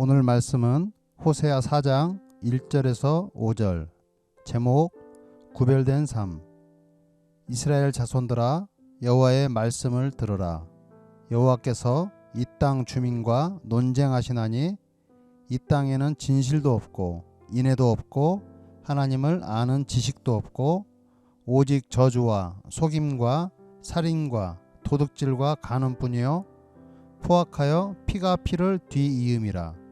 오늘 말씀은 호세아 4장 1절에서 5절. 제목 구별된 삶. 이스라엘 자손들아, 여호와의 말씀을 들으라. 여호와께서 이 땅 주민과 논쟁하시나니 이 땅에는 진실도 없고 인애도 없고 하나님을 아는 지식도 없고 오직 저주와 속임과 살인과 도둑질과 간음뿐이요 포악하여 피가 피를 뒤이음이라.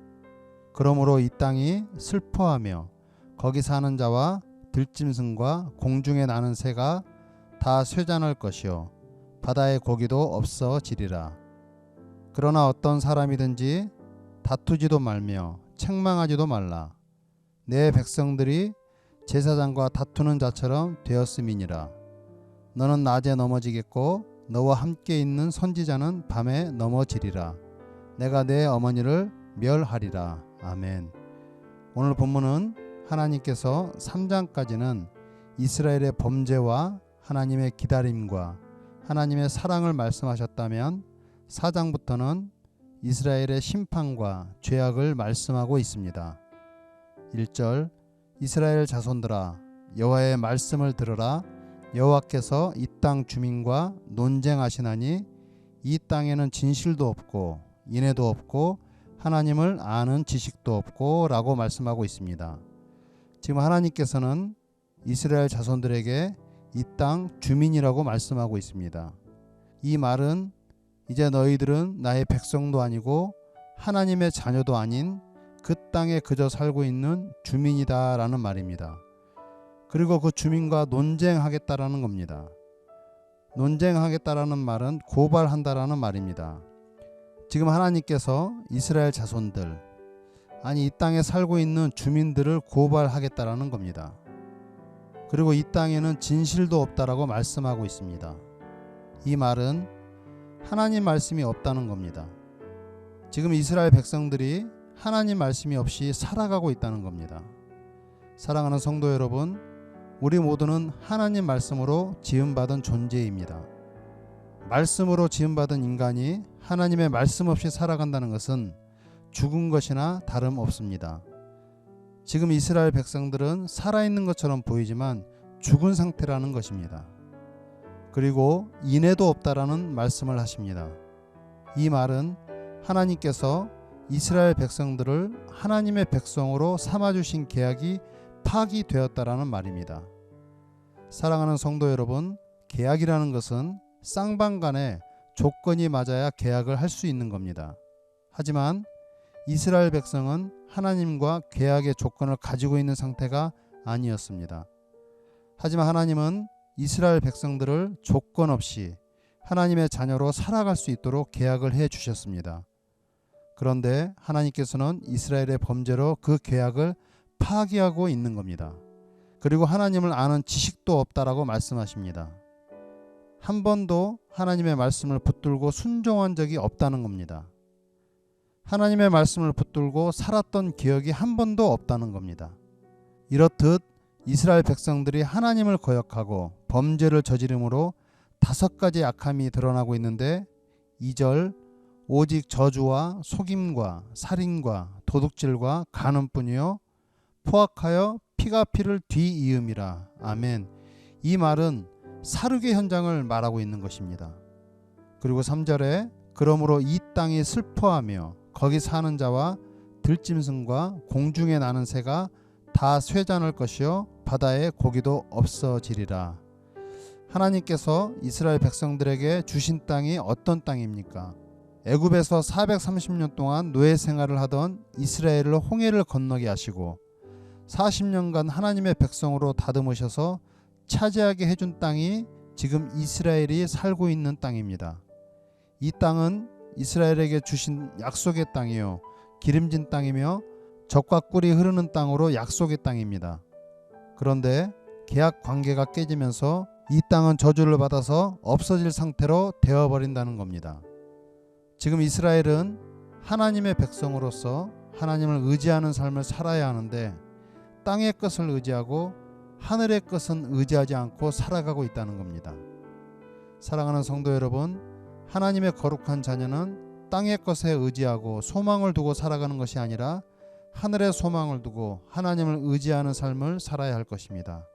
그러므로 이 땅이 슬퍼하며 거기 사는 자와 들짐승과 공중에 나는 새가 다 쇠잔할 것이요 바다의 고기도 없어지리라. 그러나 어떤 사람이든지 다투지도 말며 책망하지도 말라. 내 백성들이 제사장과 다투는 자처럼 되었음이니라. 너는 낮에 넘어지겠고 너와 함께 있는 선지자는 밤에 넘어지리라. 내가 내 어머니를 멸하리라. 아멘. 오늘 본문은 하나님께서 3장까지는 이스라엘의 범죄와 하나님의 기다림과 하나님의 사랑을 말씀하셨다면 4장부터는 이스라엘의 심판과 죄악을 말씀하고 있습니다. 1절 이스라엘 자손들아, 여호와의 말씀을 들으라. 여호와께서 이 땅 주민과 논쟁하시나니 이 땅에는 진실도 없고 인애도 없고 하나님을 아는 지식도 없고 라고 말씀하고 있습니다. 지금 하나님께서는 이스라엘 자손들에게 이 땅 주민이라고 말씀하고 있습니다. 이 말은 이제 너희들은 나의 백성도 아니고 하나님의 자녀도 아닌 그 땅에 그저 살고 있는 주민이다 라는 말입니다. 그리고 그 주민과 논쟁하겠다라는 겁니다. 논쟁하겠다라는 말은 고발한다라는 말입니다. 지금 하나님께서 이스라엘 자손들, 아니 이 땅에 살고 있는 주민들을 고발하겠다라는 겁니다. 그리고 이 땅에는 진실도 없다라고 말씀하고 있습니다. 이 말은 하나님 말씀이 없다는 겁니다. 지금 이스라엘 백성들이 하나님 말씀이 없이 살아가고 있다는 겁니다. 사랑하는 성도 여러분, 우리 모두는 하나님 말씀으로 지음받은 존재입니다. 말씀으로 지음받은 인간이 하나님의 말씀 없이 살아간다는 것은 죽은 것이나 다름없습니다. 지금 이스라엘 백성들은 살아있는 것처럼 보이지만 죽은 상태라는 것입니다. 그리고 인애도 없다라는 말씀을 하십니다. 이 말은 하나님께서 이스라엘 백성들을 하나님의 백성으로 삼아주신 계약이 파기되었다라는 말입니다. 사랑하는 성도 여러분, 계약이라는 것은 쌍방간에 조건이 맞아야 계약을 할 수 있는 겁니다. 하지만 이스라엘 백성은 하나님과 계약의 조건을 가지고 있는 상태가 아니었습니다. 하지만 하나님은 이스라엘 백성들을 조건 없이 하나님의 자녀로 살아갈 수 있도록 계약을 해 주셨습니다. 그런데 하나님께서는 이스라엘의 범죄로 그 계약을 파기하고 있는 겁니다. 그리고 하나님을 아는 지식도 없다라고 말씀하십니다. 한 번도 하나님의 말씀을 붙들고 순종한 적이 없다는 겁니다. 하나님의 말씀을 붙들고 살았던 기억이 한 번도 없다는 겁니다. 이렇듯 이스라엘 백성들이 하나님을 거역하고 범죄를 저지름으로 5가지 악함이 드러나고 있는데 2절 오직 저주와 속임과 살인과 도둑질과 간음뿐이요 포악하여 피가 피를 뒤이음이라. 아멘. 이 말은 살육의 현장을 말하고 있는 것입니다. 그리고 3절에 그러므로 이 땅이 슬퍼하며 거기 사는 자와 들짐승과 공중에 나는 새가 다 쇠잔할 것이요 바다의 고기도 없어지리라. 하나님께서 이스라엘 백성들에게 주신 땅이 어떤 땅입니까? 애굽에서 430년 동안 노예 생활을 하던 이스라엘을 홍해를 건너게 하시고 40년간 하나님의 백성으로 다듬으셔서 차지하게 해준 땅이 지금 이스라엘이 살고 있는 땅입니다. 이 땅은 이스라엘에게 주신 약속의 땅이요 기름진 땅이며 젖과 꿀이 흐르는 땅으로 약속의 땅입니다. 그런데 계약 관계가 깨지면서 이 땅은 저주를 받아서 없어질 상태로 되어버린다는 겁니다. 지금 이스라엘은 하나님의 백성으로서 하나님을 의지하는 삶을 살아야 하는데 땅의 것을 의지하고 하늘의 것은 의지하지 않고 살아가고 있다는 겁니다. 사랑하는 성도 여러분, 하나님의 거룩한 자녀는 땅의 것에 의지하고 소망을 두고 살아가는 것이 아니라 하늘의 소망을 두고 하나님을 의지하는 삶을 살아야 할 것입니다.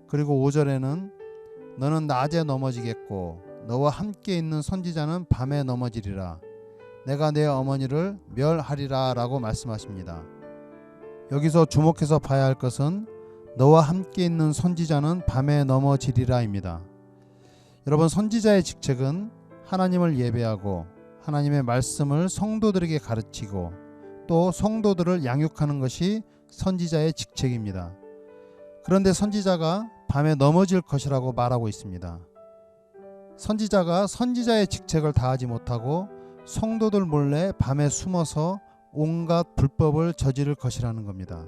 그리고 5절에는 너는 낮에 넘어지겠고 너와 함께 있는 선지자는 밤에 넘어지리라. 내가 내 어머니를 멸하리라 라고 말씀하십니다. 여기서 주목해서 봐야 할 것은 너와 함께 있는 선지자는 밤에 넘어지리라 입니다. 여러분, 선지자의 직책은 하나님을 예배하고 하나님의 말씀을 성도들에게 가르치고 또 성도들을 양육하는 것이 선지자의 직책입니다. 그런데 선지자가 밤에 넘어질 것이라고 말하고 있습니다. 선지자가 선지자의 직책을 다하지 못하고 성도들 몰래 밤에 숨어서 온갖 불법을 저지를 것이라는 겁니다.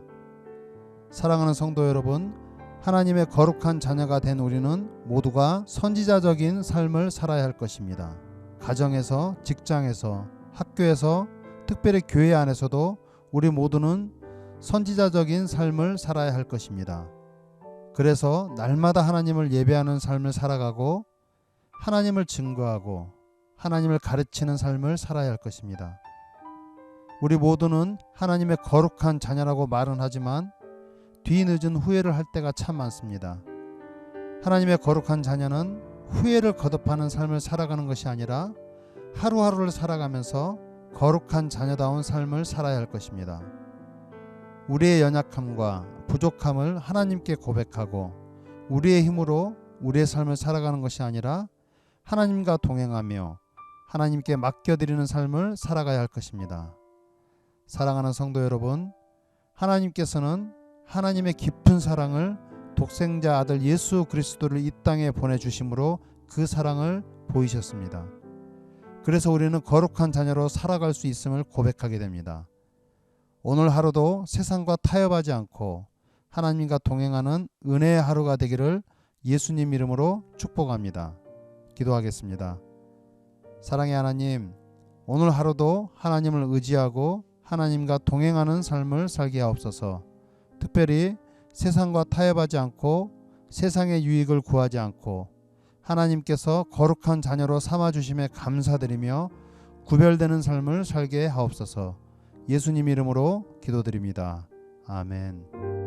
사랑하는 성도 여러분, 하나님의 거룩한 자녀가 된 우리는 모두가 선지자적인 삶을 살아야 할 것입니다. 가정에서, 직장에서, 학교에서, 특별히 교회 안에서도 우리 모두는 선지자적인 삶을 살아야 할 것입니다. 그래서 날마다 하나님을 예배하는 삶을 살아가고 하나님을 증거하고 하나님을 가르치는 삶을 살아야 할 것입니다. 우리 모두는 하나님의 거룩한 자녀라고 말은 하지만 뒤늦은 후회를 할 때가 참 많습니다. 하나님의 거룩한 자녀는 후회를 거듭하는 삶을 살아가는 것이 아니라 하루하루를 살아가면서 거룩한 자녀다운 삶을 살아야 할 것입니다. 우리의 연약함과 부족함을 하나님께 고백하고 우리의 힘으로 우리의 삶을 살아가는 것이 아니라 하나님과 동행하며 하나님께 맡겨드리는 삶을 살아가야 할 것입니다. 사랑하는 성도 여러분, 하나님께서는 하나님의 깊은 사랑을 독생자 아들 예수 그리스도를 이 땅에 보내주심으로 그 사랑을 보이셨습니다. 그래서 우리는 거룩한 자녀로 살아갈 수 있음을 고백하게 됩니다. 오늘 하루도 세상과 타협하지 않고 하나님과 동행하는 은혜의 하루가 되기를 예수님 이름으로 축복합니다. 기도하겠습니다. 사랑의 하나님, 오늘 하루도 하나님을 의지하고 하나님과 동행하는 삶을 살게 하옵소서. 특별히 세상과 타협하지 않고 세상의 유익을 구하지 않고 하나님께서 거룩한 자녀로 삼아주심에 감사드리며 구별되는 삶을 살게 하옵소서. 예수님 이름으로 기도드립니다. 아멘.